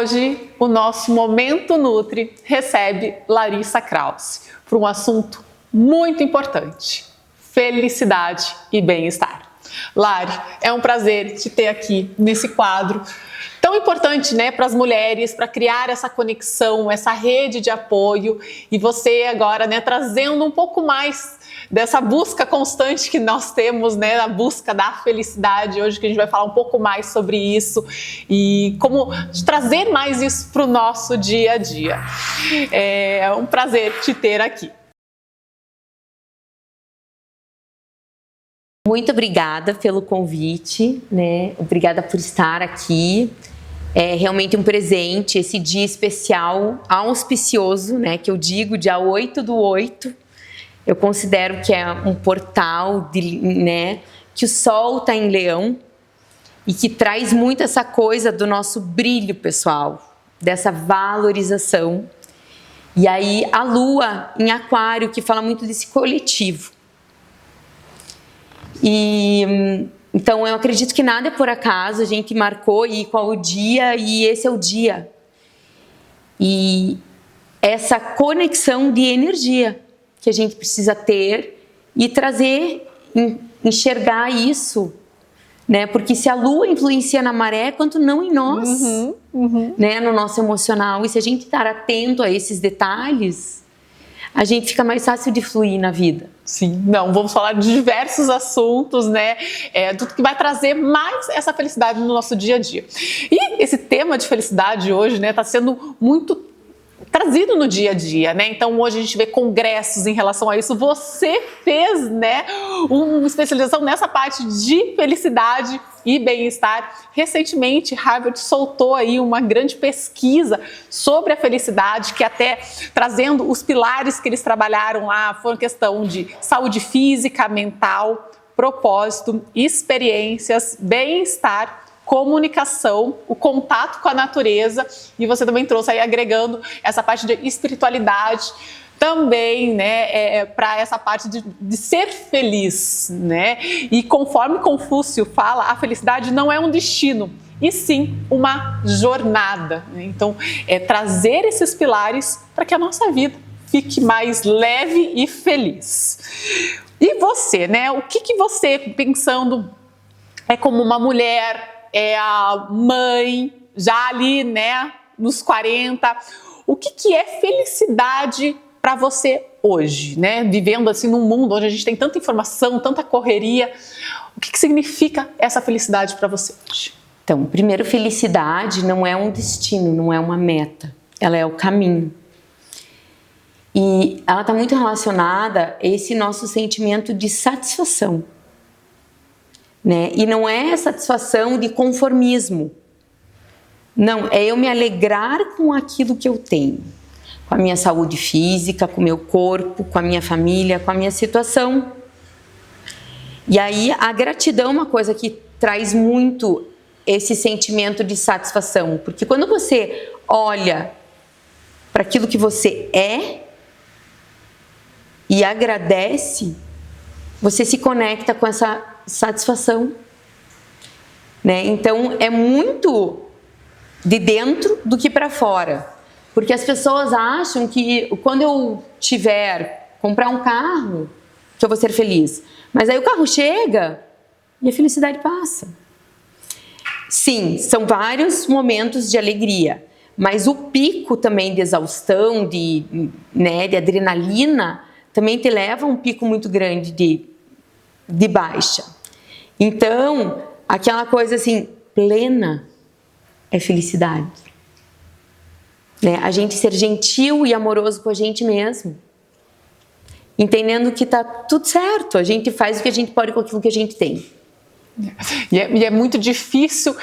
Hoje, o nosso Momento Nutri recebe Larissa Krause para um assunto muito importante: felicidade e bem-estar. Lari, é um prazer te ter aqui nesse quadro tão importante, né, para as mulheres, para criar essa conexão, essa rede de apoio, e você agora, né, trazendo um pouco mais dessa busca constante que nós temos, né, a busca da felicidade. Hoje que a gente vai falar um pouco mais sobre isso e como trazer mais isso para o nosso dia a dia. É um prazer te ter aqui. Muito obrigada pelo convite, né? Obrigada por estar aqui. É realmente um presente, esse dia especial, auspicioso, né? Que eu digo, dia 8/8. Eu considero que é um portal, né? Que o sol está em Leão e que traz muito essa coisa do nosso brilho pessoal, dessa valorização. E aí a Lua em Aquário, que fala muito desse coletivo. E então eu acredito que nada é por acaso, a gente marcou aí qual o dia e esse é o dia. E essa conexão de energia que a gente precisa ter e trazer, enxergar isso, né? Porque se a Lua influencia na maré, quanto não em nós, né? No nosso emocional. E se a gente estar atento a esses detalhes, a gente fica mais fácil de fluir na vida. Sim, não, vamos falar de diversos assuntos, né, tudo que vai trazer mais essa felicidade no nosso dia a dia. E esse tema de felicidade hoje, né, está sendo muito trazido no dia a dia, né? Então hoje a gente vê congressos em relação a isso. Você fez, né, uma especialização nessa parte de felicidade e bem-estar. Recentemente, Harvard soltou aí uma grande pesquisa sobre a felicidade, que até trazendo os pilares que eles trabalharam lá, foram questão de saúde física, mental, propósito, experiências, bem-estar, comunicação, o contato com a natureza, e você também trouxe aí agregando essa parte de espiritualidade também, né, para essa parte de ser feliz, né? E conforme Confúcio fala, a felicidade não é um destino, e sim uma jornada. Então, trazer esses pilares para que a nossa vida fique mais leve e feliz. E você, né? O que você, pensando como uma mulher, a mãe, já ali, né, nos 40, o que é felicidade para você hoje, né? Vivendo assim num mundo onde a gente tem tanta informação, tanta correria, o que significa essa felicidade para você hoje? Então, primeiro, felicidade não é um destino, não é uma meta, ela é o caminho. E ela está muito relacionada a esse nosso sentimento de satisfação, né? E não é satisfação de conformismo. Não, é eu me alegrar com aquilo que eu tenho. Com a minha saúde física, com o meu corpo, com a minha família, com a minha situação. E aí a gratidão é uma coisa que traz muito esse sentimento de satisfação. Porque quando você olha para aquilo que você é e agradece, você se conecta com essa satisfação, né? Então é muito de dentro do que para fora, porque as pessoas acham que quando eu comprar um carro, que eu vou ser feliz, mas aí o carro chega e a felicidade passa. Sim, são vários momentos de alegria, mas o pico também de exaustão, de adrenalina, também te leva a um pico muito grande de baixa. Então, aquela coisa assim, plena é felicidade. Né? A gente ser gentil e amoroso com a gente mesmo. Entendendo que tá tudo certo, a gente faz o que a gente pode com aquilo que a gente tem. E é muito difícil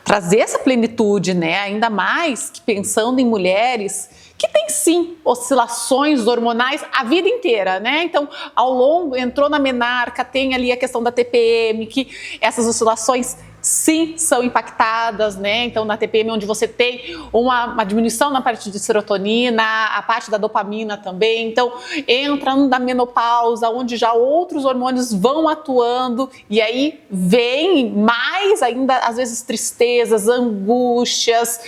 trazer essa plenitude, né? Ainda mais que pensando em mulheres que tem sim oscilações hormonais a vida inteira, né? Então, ao longo, entrou na menarca, tem ali a questão da TPM, que essas oscilações sim são impactadas, né? Então, na TPM, onde você tem uma diminuição na parte de serotonina, a parte da dopamina também. Então, entra na menopausa, onde já outros hormônios vão atuando, e aí vem mais ainda, às vezes, tristezas, angústias.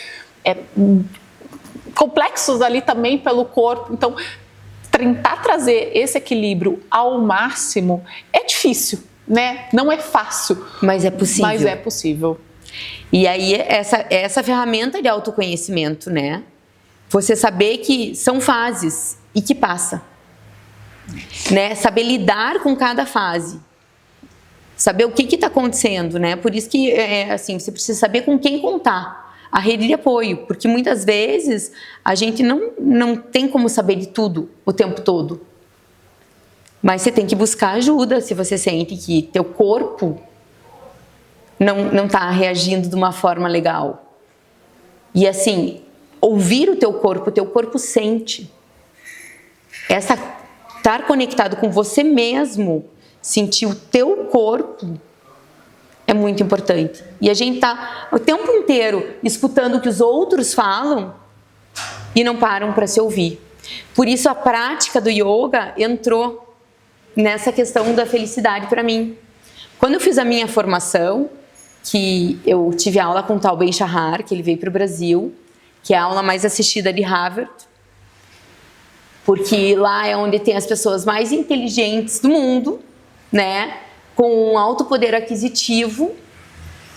complexos ali também pelo corpo. Então, tentar trazer esse equilíbrio ao máximo é difícil, né? Não é fácil. Mas é possível. Mas é possível. E aí, essa ferramenta de autoconhecimento, né? Você saber que são fases e que passa. Né? Saber lidar com cada fase. Saber o que está acontecendo, né? Por isso que, assim, você precisa saber com quem contar. A rede de apoio, porque muitas vezes a gente não tem como saber de tudo o tempo todo. Mas você tem que buscar ajuda se você sente que teu corpo não está reagindo de uma forma legal. E assim, ouvir o teu corpo sente. Estar conectado com você mesmo, sentir o teu corpo, é muito importante. E a gente está o tempo inteiro escutando o que os outros falam e não param para se ouvir. Por isso a prática do yoga entrou nessa questão da felicidade para mim. Quando eu fiz a minha formação, que eu tive aula com o Tal Ben-Shahar, que ele veio para o Brasil, que é a aula mais assistida de Harvard, porque lá é onde tem as pessoas mais inteligentes do mundo, né? Com um alto poder aquisitivo.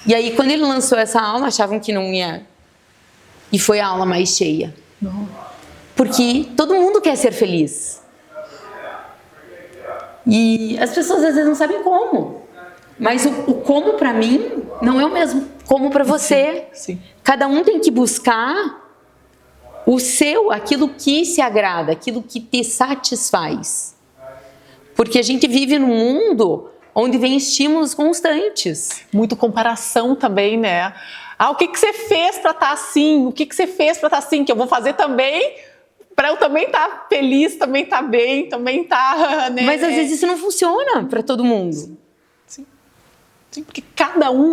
E aí, quando ele lançou essa aula, achavam que não ia. E foi a aula mais cheia. Não. Porque todo mundo quer ser feliz. E as pessoas às vezes não sabem como. Mas o como para mim não é o mesmo como para você. Sim, sim. Cada um tem que buscar o seu, aquilo que se agrada, aquilo que te satisfaz. Porque a gente vive num mundo onde vem estímulos constantes. Muito comparação também, né? O que você fez para estar assim? O que você fez para estar assim? Que eu vou fazer também, para eu também estar feliz, também estar bem, também estar... Né? Mas às vezes isso não funciona para todo mundo. Sim. Sim, porque cada um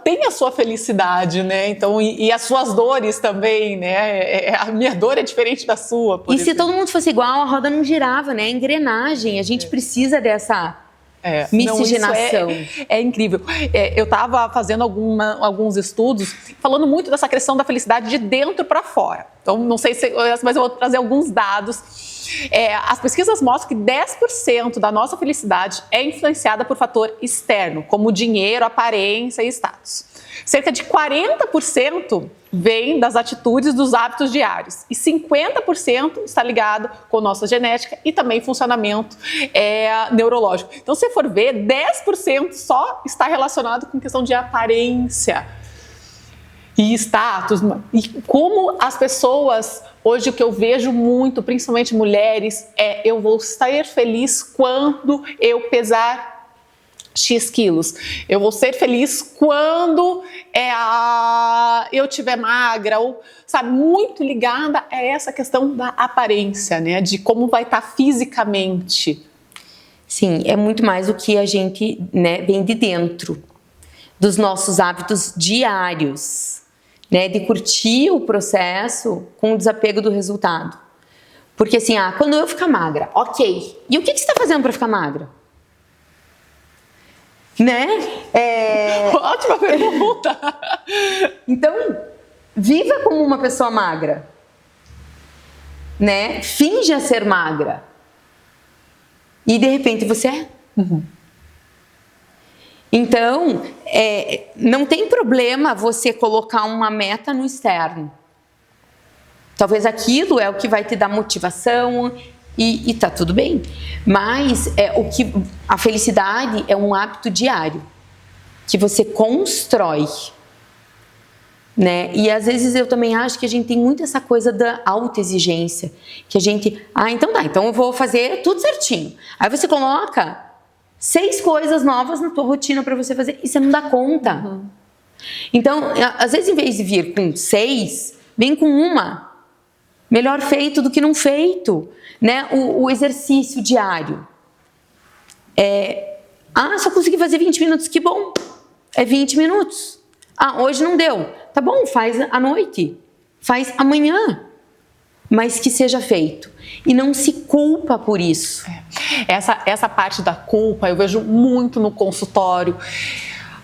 tem a sua felicidade, né? Então, e as suas dores também, né? A minha dor é diferente da sua. E se todo mundo fosse igual, a roda não girava, né? A engrenagem, a gente precisa dessa... miscigenação. É incrível. Eu estava fazendo alguns estudos falando muito dessa questão da felicidade de dentro para fora. Então, não sei se, mas eu vou trazer alguns dados. As pesquisas mostram que 10% da nossa felicidade é influenciada por fator externo, como dinheiro, aparência e status. Cerca de 40% vem das atitudes dos hábitos diários e 50% está ligado com nossa genética e também funcionamento neurológico. Então, se for ver, 10% só está relacionado com questão de aparência e status. E como as pessoas, hoje o que eu vejo muito, principalmente mulheres, eu vou estar feliz quando eu pesar X quilos. Eu vou ser feliz quando eu estiver magra, ou, sabe, muito ligada a essa questão da aparência, né? De como vai estar fisicamente. Sim, é muito mais do que a gente, né, vem de dentro dos nossos hábitos diários, né? De curtir o processo com o desapego do resultado. Porque assim, quando eu ficar magra, ok. E o que você está fazendo para ficar magra? Né? Ótima pergunta! Então, viva como uma pessoa magra, né? Finja ser magra. E de repente você é. Uhum. Então, não tem problema você colocar uma meta no externo. Talvez aquilo é o que vai te dar motivação. E tá tudo bem, mas a felicidade é um hábito diário que você constrói, né? E às vezes eu também acho que a gente tem muito essa coisa da autoexigência, que a gente, então eu vou fazer tudo certinho. Aí você coloca 6 coisas novas na tua rotina para você fazer e você não dá conta. Uhum. Então, às vezes em vez de vir com 6, vem com uma. Melhor feito do que não feito, né? O exercício diário. Só consegui fazer 20 minutos, que bom. 20 minutos. Hoje não deu. Tá bom, faz à noite. Faz amanhã. Mas que seja feito. E não se culpa por isso. Essa parte da culpa eu vejo muito no consultório.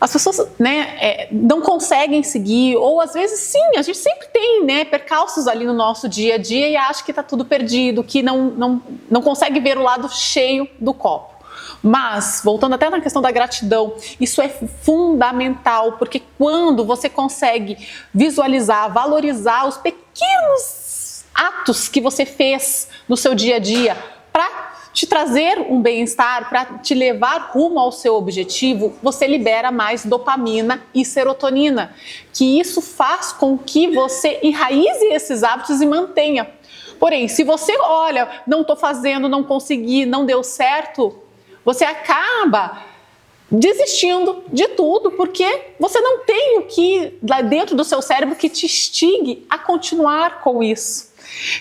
as pessoas, né, não conseguem seguir, ou às vezes sim, a gente sempre tem, né, percalços ali no nosso dia a dia e acha que está tudo perdido, que não consegue ver o lado cheio do copo. Mas, voltando até na questão da gratidão, isso é fundamental, porque quando você consegue visualizar, valorizar os pequenos atos que você fez no seu dia a dia para te trazer um bem-estar, para te levar rumo ao seu objetivo, você libera mais dopamina e serotonina, que isso faz com que você enraize esses hábitos e mantenha. Porém, se você olha, não estou fazendo, não consegui, não deu certo, você acaba desistindo de tudo, porque você não tem o que lá dentro do seu cérebro que te instigue a continuar com isso.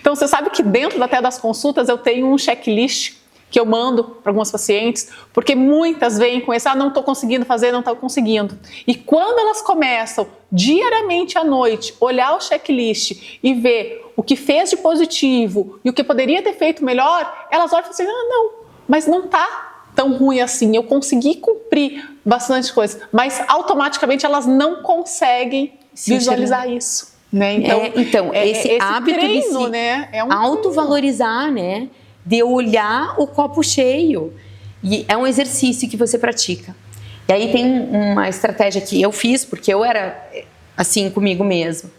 Então, você sabe que dentro até das consultas eu tenho um checklist que eu mando para algumas pacientes, porque muitas vêm com esse, não estou conseguindo fazer, não estou conseguindo. E quando elas começam diariamente à noite, olhar o checklist e ver o que fez de positivo e o que poderia ter feito melhor, elas olham e falam assim, não, mas não está tão ruim assim, eu consegui cumprir bastante coisa, mas automaticamente elas não conseguem visualizar isso. Né? Então, esse hábito treino, de se né? autovalorizar, né? De olhar o copo cheio. E é um exercício que você pratica. E aí tem uma estratégia que eu fiz, porque eu era assim comigo mesmo.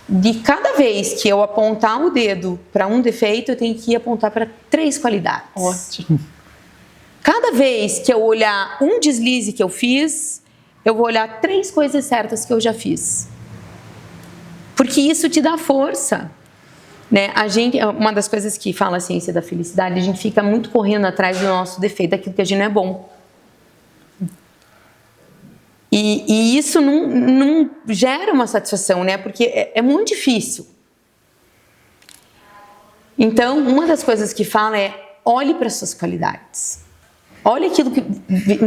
De cada vez que eu apontar o dedo para um defeito, eu tenho que apontar para 3 qualidades. Ótimo. Cada vez que eu olhar um deslize que eu fiz, eu vou olhar 3 coisas certas que eu já fiz. Porque isso te dá força. Né? Uma das coisas que fala a ciência da felicidade, a gente fica muito correndo atrás do nosso defeito, daquilo que a gente não é bom. E isso não gera uma satisfação, né? Porque é muito difícil. Então, uma das coisas que fala é, olhe para as suas qualidades. Olhe aquilo que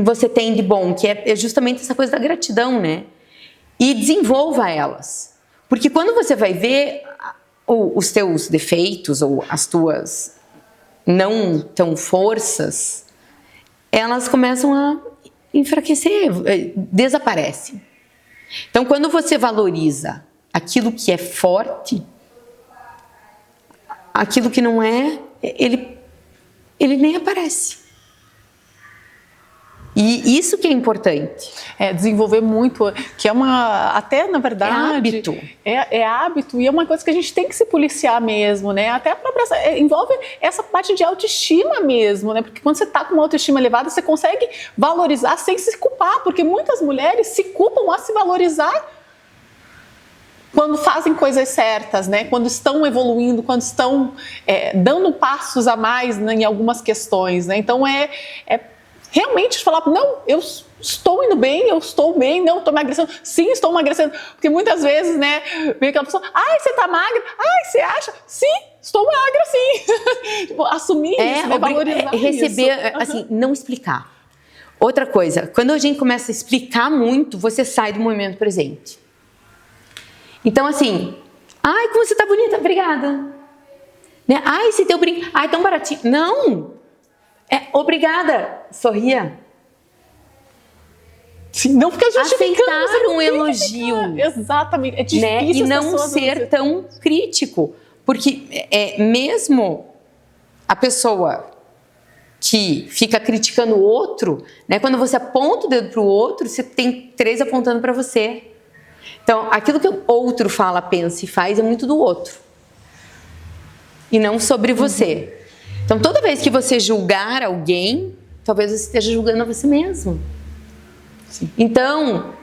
você tem de bom, que é justamente essa coisa da gratidão, né? E desenvolva elas. Porque quando você vai ver os teus defeitos ou as tuas não tão forças, elas começam a enfraquecer, desaparecem. Então, quando você valoriza aquilo que é forte, aquilo que não é, ele nem aparece. E isso que é importante. Desenvolver muito, que é até na verdade... É hábito. É hábito e é uma coisa que a gente tem que se policiar mesmo, né? Até a própria, envolve essa parte de autoestima mesmo, né? Porque quando você está com uma autoestima elevada, você consegue valorizar sem se culpar, porque muitas mulheres se culpam a se valorizar quando fazem coisas certas, né? Quando estão evoluindo, quando estão dando passos a mais, né, em algumas questões, né? Então, realmente falar, não, eu estou indo bem, eu estou bem, não, estou emagrecendo, sim, estou emagrecendo, porque muitas vezes, né, vem aquela pessoa, você está magra, você acha? Sim, estou magra, sim. Tipo, assumir isso, né, valorizar receber, isso. assim, não explicar. Outra coisa, quando a gente começa a explicar muito, você sai do momento presente. Então, assim, como você está bonita, obrigada. Né? Esse teu brinco, tão baratinho. Não! Obrigada, sorria. Sim, não fica justificando. Aceitar um elogio. Exatamente, é difícil, né? E não ser tão crítico. Porque mesmo a pessoa que fica criticando o outro, né? Quando você aponta o dedo para o outro, você tem 3 apontando para você. Então, aquilo que o outro fala, pensa e faz é muito do outro. E não sobre você. Então, toda vez que você julgar alguém, talvez você esteja julgando a você mesmo. Sim. Então,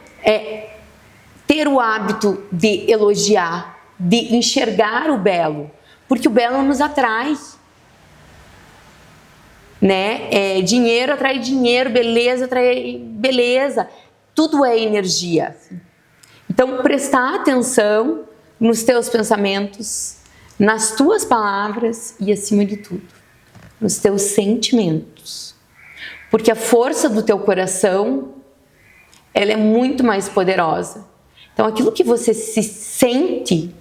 ter o hábito de elogiar, de enxergar o belo, porque o belo nos atrai. Né? Dinheiro atrai dinheiro, beleza atrai beleza. Tudo é energia. Então, prestar atenção nos teus pensamentos, nas tuas palavras e, acima de tudo, nos teus sentimentos. Porque a força do teu coração, ela é muito mais poderosa. Então, aquilo que você se sente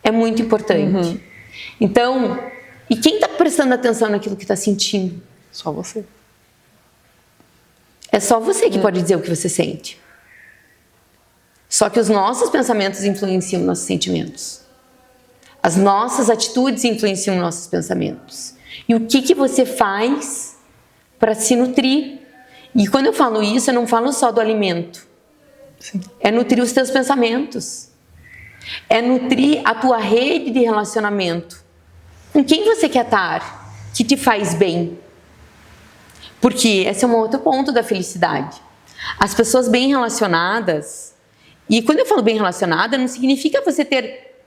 é muito importante. Uhum. Então, e quem está prestando atenção naquilo que está sentindo? Só você. É só você que pode dizer o que você sente. Só que os nossos pensamentos influenciam nossos sentimentos. As nossas atitudes influenciam nossos pensamentos. E o que você faz para se nutrir? E quando eu falo isso, eu não falo só do alimento. Sim. É nutrir os teus pensamentos. É nutrir a tua rede de relacionamento. Com quem você quer estar? Que te faz bem? Porque esse é um outro ponto da felicidade. As pessoas bem relacionadas, e quando eu falo bem relacionada, não significa você ter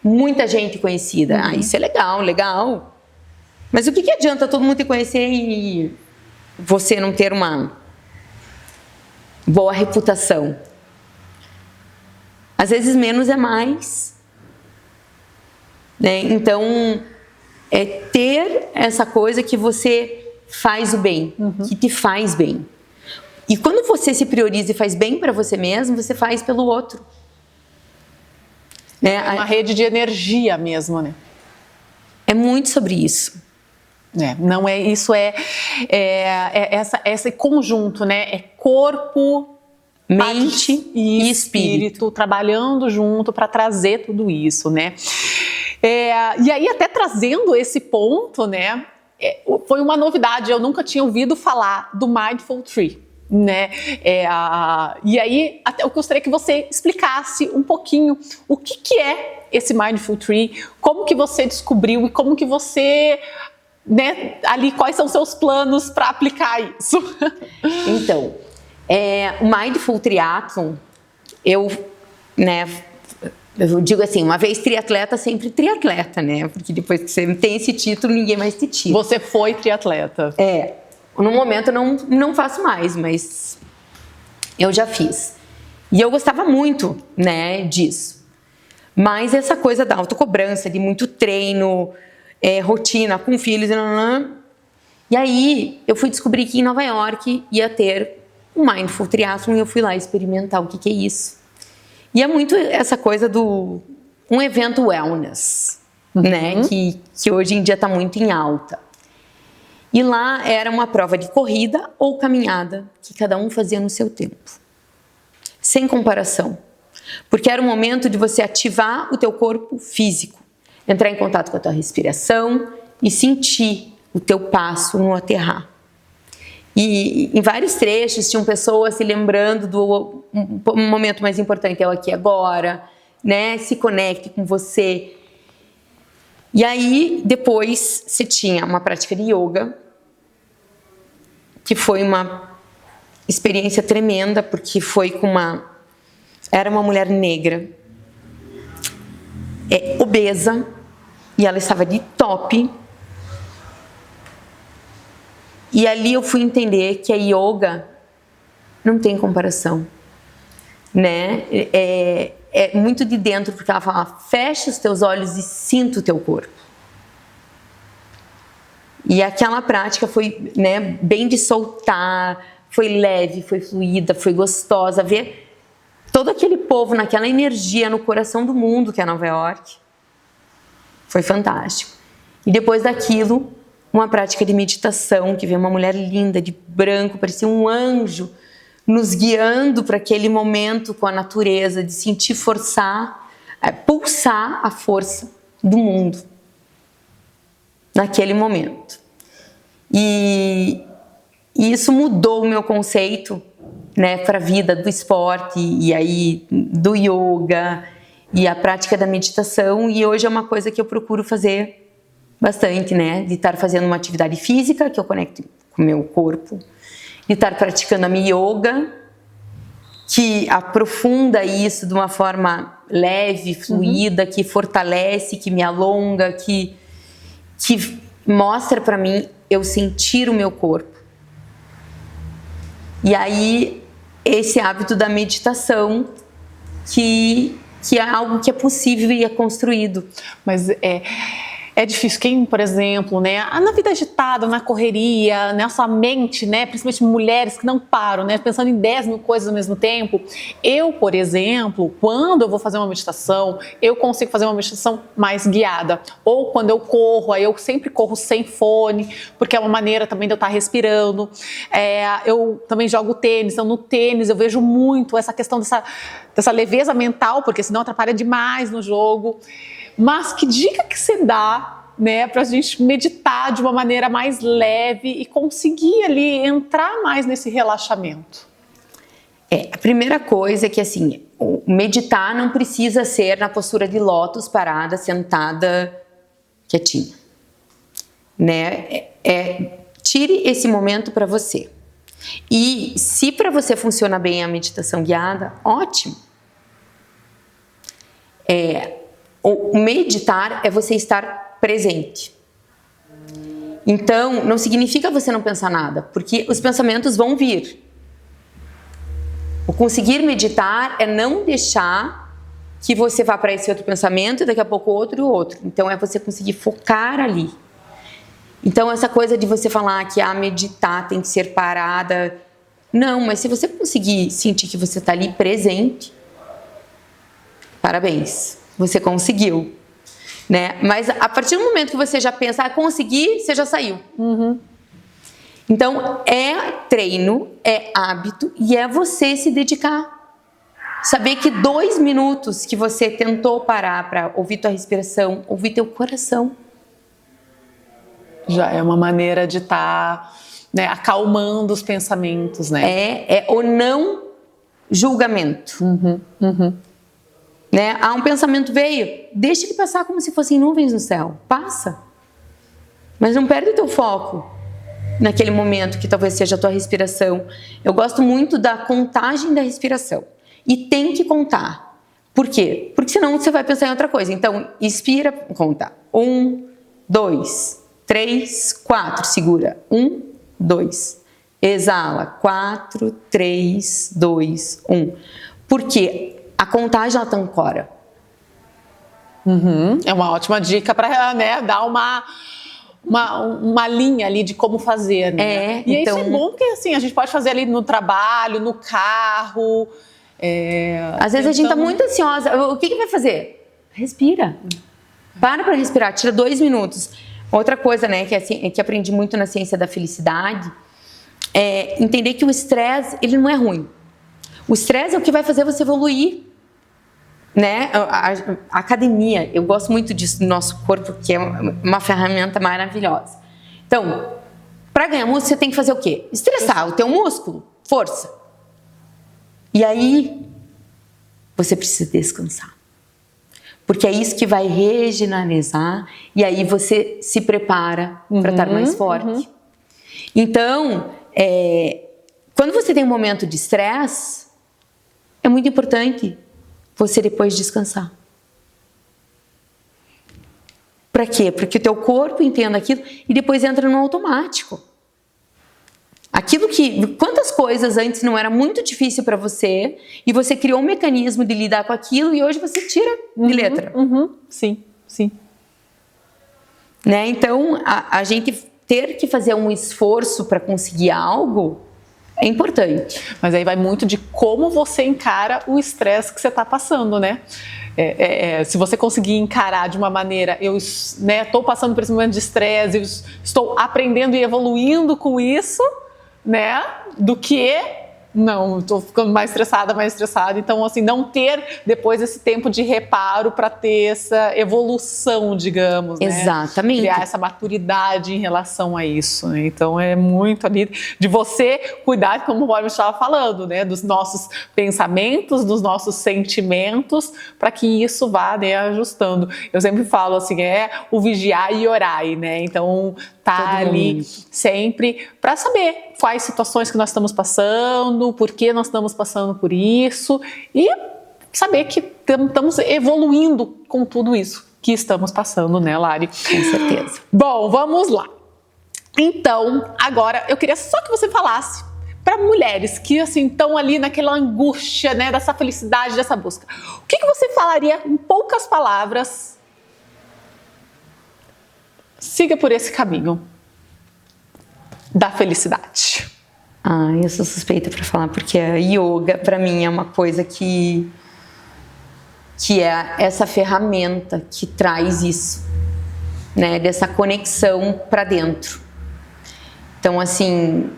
muita gente conhecida. Ah, isso é legal, legal. Mas o que adianta todo mundo te conhecer e você não ter uma boa reputação? Às vezes menos é mais. Né? Então, é ter essa coisa que você faz o bem, que te faz bem. E quando você se prioriza e faz bem para você mesmo, você faz pelo outro. Né? É uma rede de energia mesmo, né? É muito sobre isso. Não é isso, esse conjunto, né? É corpo, mente e espírito trabalhando junto para trazer tudo isso, né? E aí até trazendo esse ponto, né? Foi uma novidade, eu nunca tinha ouvido falar do Mindful Tree, né? E aí até eu gostaria que você explicasse um pouquinho o que é esse Mindful Tree, como que você descobriu e como que você, né, ali quais são seus planos para aplicar isso? Então, o Mindful Triathlon, eu digo assim, uma vez triatleta, sempre triatleta, né? Porque depois que você tem esse título, ninguém mais te tira. Você foi triatleta? No momento eu não faço mais, mas eu já fiz. E eu gostava muito, né, disso. Mas essa coisa da autocobrança, de muito treino, rotina com filhos, e aí eu fui descobrir que em Nova York ia ter um Mindful Triathlon e eu fui lá experimentar o que é isso. E é muito essa coisa um evento wellness, né? Que hoje em dia está muito em alta. E lá era uma prova de corrida ou caminhada, que cada um fazia no seu tempo. Sem comparação. Porque era o momento de você ativar o teu corpo físico, entrar em contato com a tua respiração e sentir o teu passo no aterrar. E em vários trechos tinham pessoas se lembrando do momento mais importante, é o aqui e agora, né? Se conecte com você. E aí, depois, você tinha uma prática de yoga, que foi uma experiência tremenda, porque foi era uma mulher negra, obesa, e ela estava de top. E ali eu fui entender que a yoga não tem comparação, né? É muito de dentro, porque ela fala, fecha os teus olhos e sinta o teu corpo. E aquela prática foi, né, bem de soltar, foi leve, foi fluida, foi gostosa. Ver todo aquele povo naquela energia no coração do mundo que é Nova York. Foi fantástico. E depois daquilo, uma prática de meditação, que veio uma mulher linda, de branco, parecia um anjo, nos guiando para aquele momento com a natureza, de sentir pulsar a força do mundo, naquele momento. E isso mudou o meu conceito, né, para a vida do esporte, e aí do yoga, e a prática da meditação, e hoje é uma coisa que eu procuro fazer bastante, né? De estar fazendo uma atividade física, que eu conecto com o meu corpo, de estar praticando a minha yoga, que aprofunda isso de uma forma leve, fluida, que fortalece, que me alonga, que mostra para mim eu sentir o meu corpo. E aí, esse hábito da meditação, que é algo que é possível e é construído. Mas É difícil. Quem, por exemplo, né, na vida agitada, na correria, nessa mente, né, principalmente mulheres que não param, né, pensando em 10 mil coisas ao mesmo tempo. Eu, por exemplo, quando eu vou fazer uma meditação, eu consigo fazer uma meditação mais guiada. Ou quando eu corro, aí eu sempre corro sem fone, porque é uma maneira também de eu estar respirando. Eu também jogo tênis, então no tênis eu vejo muito essa questão dessa leveza mental, porque senão atrapalha demais no jogo. Mas que dica que você dá, né, para a gente meditar de uma maneira mais leve e conseguir ali entrar mais nesse relaxamento? A primeira coisa é que, assim, meditar não precisa ser na postura de lótus, parada, sentada, quietinha, né? Tire esse momento para você. E se para você funciona bem a meditação guiada, ótimo. O meditar é você estar presente. Então, não significa você não pensar nada, porque os pensamentos vão vir. O conseguir meditar é não deixar que você vá para esse outro pensamento e daqui a pouco outro e outro. Então, é você conseguir focar ali. Então, essa coisa de você falar que meditar tem que ser parada. Não, mas se você conseguir sentir que você está ali presente, parabéns, você conseguiu, né? Mas a partir do momento que você já pensa, consegui, você já saiu. Então, é treino, é hábito e é você se dedicar. Saber que 2 minutos que você tentou parar para ouvir tua respiração, ouvir teu coração, já é uma maneira de estar, né, acalmando os pensamentos, né? É o não julgamento. Né? Um pensamento veio, deixa ele passar como se fossem nuvens no céu. Passa. Mas não perde o teu foco naquele momento que talvez seja a tua respiração. Eu gosto muito da contagem da respiração. E tem que contar. Por quê? Porque senão você vai pensar em outra coisa. Então, inspira, conta. 1, 2, 3, 4. Segura. 1, 2. Exala. 4, 3, 2, 1. Por quê? A contagem ela ancora. É uma ótima dica para, né, dar uma linha ali de como fazer, né? E então, isso é bom porque assim, a gente pode fazer ali no trabalho, no carro. Às vezes a gente tá muito ansiosa. O que vai fazer? Respira. Para respirar, tira 2 minutos. Outra coisa, né, que aprendi muito na ciência da felicidade é entender que o estresse, ele não é ruim. O estresse é o que vai fazer você evoluir, né? A academia, eu gosto muito disso do nosso corpo, que é uma ferramenta maravilhosa. Então, para ganhar músculo, você tem que fazer o quê? Estressar o teu músculo, força. E aí, você precisa descansar. Porque é isso que vai regionalizar e aí você se prepara para estar mais forte. Então, quando você tem um momento de estresse, é muito importante você depois descansar. Para quê? Para que o teu corpo entenda aquilo e depois entra no automático. Quantas coisas antes não era muito difícil para você e você criou um mecanismo de lidar com aquilo e hoje você tira de letra. Sim. Né? Então, a gente ter que fazer um esforço para conseguir algo é importante. Mas aí vai muito de como você encara o estresse que você está passando, né? Se você conseguir encarar de uma maneira, eu estou passando por esse momento de estresse, eu estou aprendendo e evoluindo com isso, né? Do que não, estou ficando mais estressada. Então, assim, não ter depois esse tempo de reparo para ter essa evolução, digamos, né? Exatamente. Criar essa maturidade em relação a isso, né? Então, é muito ali de você cuidar, como o Bob estava falando, né? Dos nossos pensamentos, dos nossos sentimentos, para que isso vá, né, ajustando. Eu sempre falo assim, o vigiar e orar, né? Então, tá ali sempre para saber quais situações que nós estamos passando, por que nós estamos passando por isso e saber que estamos evoluindo com tudo isso que estamos passando, né, Lari? Com certeza. Bom, vamos lá. Então, agora eu queria só que você falasse para mulheres que assim estão ali naquela angústia, né, dessa felicidade, dessa busca. O que você falaria em poucas palavras siga por esse caminho da felicidade. Eu sou suspeita para falar, porque a yoga, para mim, é uma coisa que é essa ferramenta que traz isso, né? Dessa conexão para dentro. Então, assim,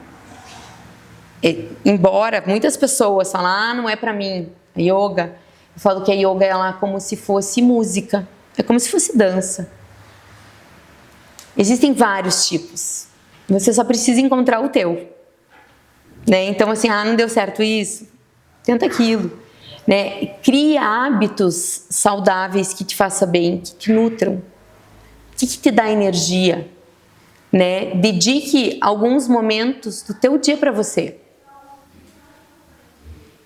embora muitas pessoas falem, não é para mim, a yoga, eu falo que a yoga ela é como se fosse música, é como se fosse dança. Existem vários tipos, você só precisa encontrar o teu. Né? Então, assim, não deu certo isso, tenta aquilo. Né? Crie hábitos saudáveis que te façam bem, que te nutram, que te dá energia. Né? Dedique alguns momentos do teu dia para você.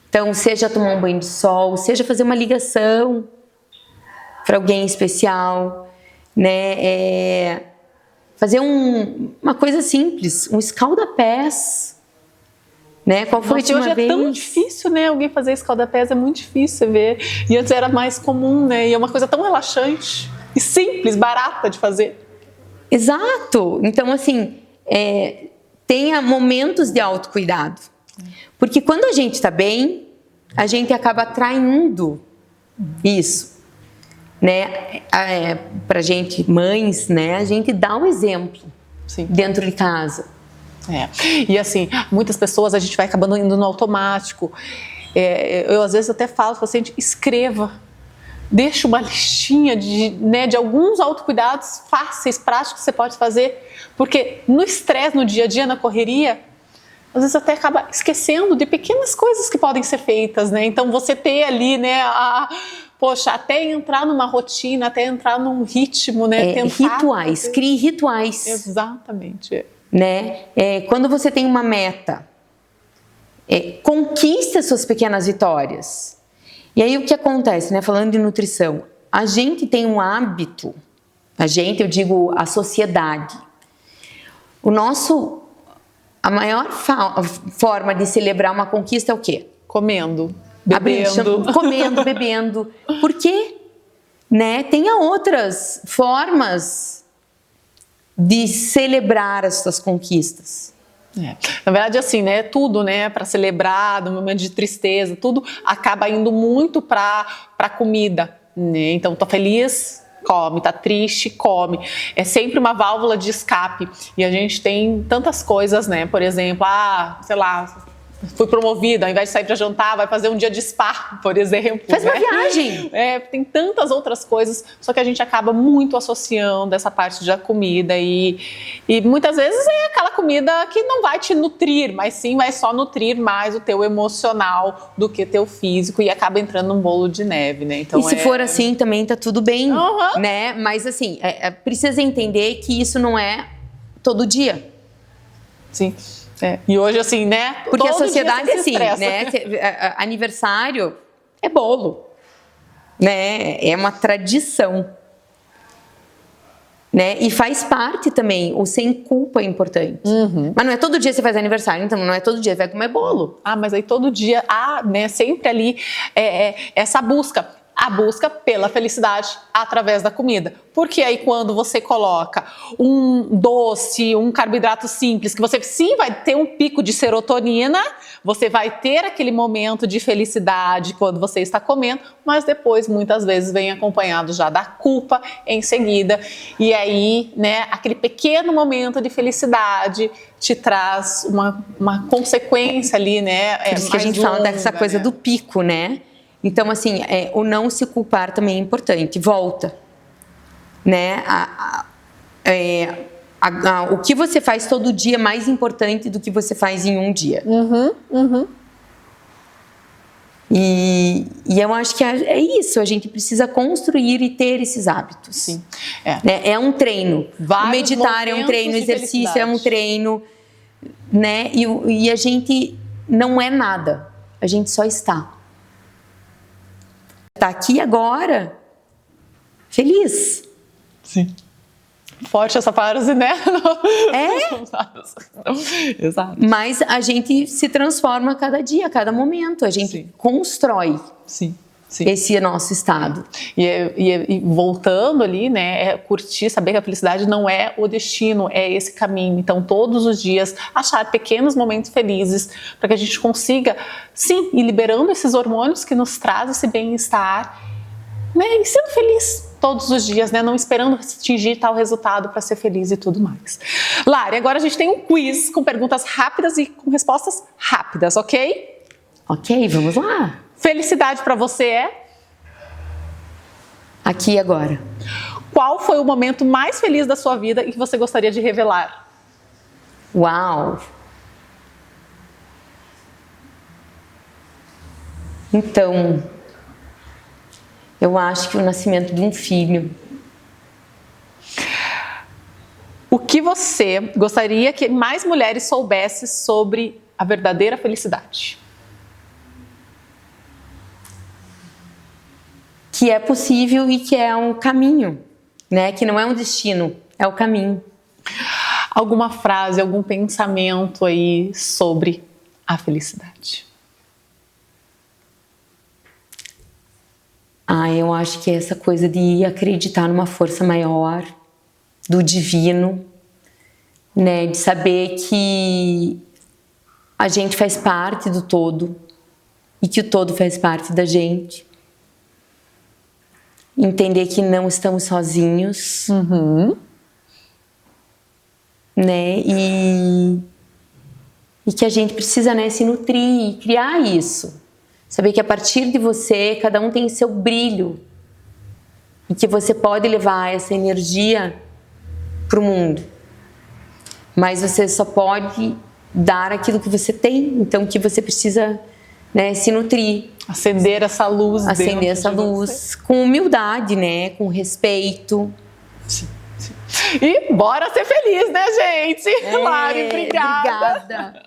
Então, seja tomar um banho de sol, seja fazer uma ligação para alguém especial, né? Fazer uma coisa simples, um escalda-pés. Né? Qual foi a última vez? Hoje é tão difícil, né? Alguém fazer escalda-pés, é muito difícil você ver. E antes era mais comum, né? E é uma coisa tão relaxante e simples, barata de fazer. Exato. Então, assim, tenha momentos de autocuidado. Porque quando a gente está bem, a gente acaba atraindo isso. Né? Pra gente, mães, né? A gente dá o exemplo. Sim. Dentro de casa. E assim, muitas pessoas a gente vai acabando indo no automático. Eu às vezes até falo para o paciente, escreva, deixa uma listinha de alguns autocuidados fáceis, práticos que você pode fazer, porque no estresse, no dia a dia, na correria, às vezes até acaba esquecendo de pequenas coisas que podem ser feitas, né? Então você ter ali, né, poxa, até entrar numa rotina, até entrar num ritmo, né? Rituais, crie rituais. Exatamente. Né? Quando você tem uma meta, conquiste as suas pequenas vitórias. E aí o que acontece, né? Falando de nutrição, a gente tem um hábito, eu digo a sociedade. A maior forma de celebrar uma conquista é o quê? Comendo, bebendo. Comendo, bebendo. Por quê? Né? Tenha outras formas de celebrar as suas conquistas. Na verdade, assim, né, tudo, né, para celebrar, no momento de tristeza, tudo acaba indo muito para a comida, né? Então, tô feliz, come, tá triste, come. É sempre uma válvula de escape. E a gente tem tantas coisas, né? Por exemplo, sei lá, fui promovida, ao invés de sair para jantar, vai fazer um dia de spa, por exemplo. Faz uma viagem. Tem tantas outras coisas, só que a gente acaba muito associando essa parte da comida e muitas vezes é aquela comida que não vai te nutrir, mas sim vai só nutrir mais o teu emocional do que teu físico e acaba entrando num bolo de neve, né? Então, e se for assim também tá tudo bem, né? Mas assim, precisa entender que isso não é todo dia. Sim. E hoje, assim, né? Porque a sociedade é assim, né? Aniversário é bolo, né? É uma tradição, né? E faz parte também, o sem culpa é importante. Mas não é todo dia que você faz aniversário, então não é todo dia que vai comer bolo. Mas aí todo dia né? Sempre ali essa busca. A busca pela felicidade através da comida. Porque aí quando você coloca um doce, um carboidrato simples, que você sim vai ter um pico de serotonina, você vai ter aquele momento de felicidade quando você está comendo, mas depois muitas vezes vem acompanhado já da culpa em seguida. E aí, né, aquele pequeno momento de felicidade te traz uma consequência ali, né? Por isso que a gente fala dessa coisa do pico, né? Então, assim, o não se culpar também é importante. Volta, né? O que você faz todo dia é mais importante do que você faz em um dia. E eu acho que é isso. A gente precisa construir e ter esses hábitos. Sim. Né? É um treino. Vários meditar é um treino, exercício é um treino, né? E a gente não é nada. A gente só está. Tá aqui agora, feliz. Sim. Forte essa frase, né? Exato. Mas a gente se transforma a cada dia, a cada momento. A gente constrói. Sim. Sim. esse é nosso estado. E voltando ali, né, curtir, saber que a felicidade não é o destino, é esse caminho. Então, todos os dias, achar pequenos momentos felizes para que a gente consiga, sim, ir liberando esses hormônios que nos trazem esse bem-estar, né, e sendo feliz todos os dias, né, não esperando atingir tal resultado para ser feliz e tudo mais. Lari, agora a gente tem um quiz com perguntas rápidas e com respostas rápidas, ok? Ok, vamos lá. Felicidade para você é? Aqui e agora. Qual foi o momento mais feliz da sua vida e que você gostaria de revelar? Uau! Então, eu acho que o nascimento de um filho. O que você gostaria que mais mulheres soubessem sobre a verdadeira felicidade? Que é possível e que é um caminho, né? Que não é um destino, é o caminho. Alguma frase, algum pensamento aí sobre a felicidade? Eu acho que é essa coisa de acreditar numa força maior, do divino, né? De saber que a gente faz parte do todo e que o todo faz parte da gente. Entender que não estamos sozinhos, né? E que a gente precisa, né, se nutrir e criar isso. Saber que a partir de você, cada um tem seu brilho e que você pode levar essa energia para o mundo. Mas você só pode dar aquilo que você tem, então que você precisa, né, se nutrir. Acender essa luz. Acender essa luz com humildade, né, com respeito. Sim, sim. E bora ser feliz, né, gente? Lari, obrigada. Obrigada.